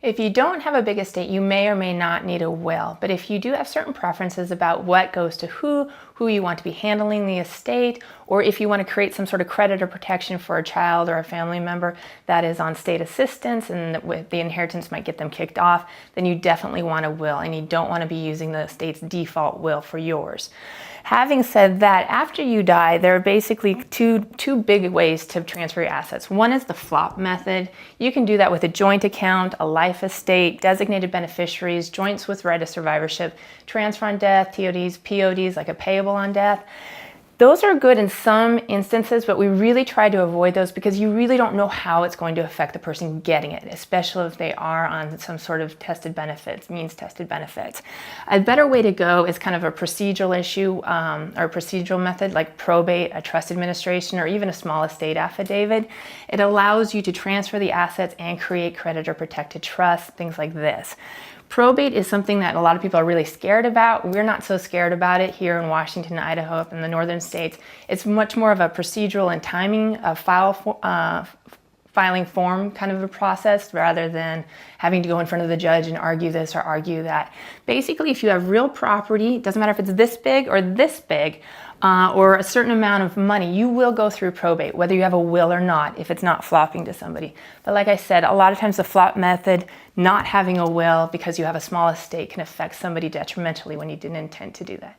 If you don't have a big estate, you may or may not need a will. But if you do have certain preferences about what goes to who you want to be handling the estate, or if you want to create some sort of creditor protection for a child or a family member that is on state assistance and the inheritance might get them kicked off, then you definitely want a will, and you don't want to be using the estate's default will for yours. Having said that, after you die, there are basically two big ways to transfer your assets. One is the FLOP method. You can do that with a joint account, a life estate, designated beneficiaries, joints with right of survivorship, transfer on death, TODs, PODs, like a payable on death. Those are good in some instances, but we really try to avoid those because you really don't know how it's going to affect the person getting it, especially if they are on some sort of tested benefits, means tested benefits. A better way to go is kind of a procedural issue or procedural method like probate, a trust administration, or even a small estate affidavit. It allows you to transfer the assets and create creditor protected trusts, things like this. Probate is something that a lot of people are really scared about. We're not so scared about it here in Washington, Idaho, up in the northern states. It's much more of a procedural and timing of filing form kind of a process rather than having to go in front of the judge and argue this or argue that. Basically, if you have real property, it doesn't matter if it's this big or this big, or a certain amount of money, you will go through probate, whether you have a will or not, if it's not flopping to somebody. But like I said, a lot of times the flop method, not having a will because you have a small estate, can affect somebody detrimentally when you didn't intend to do that.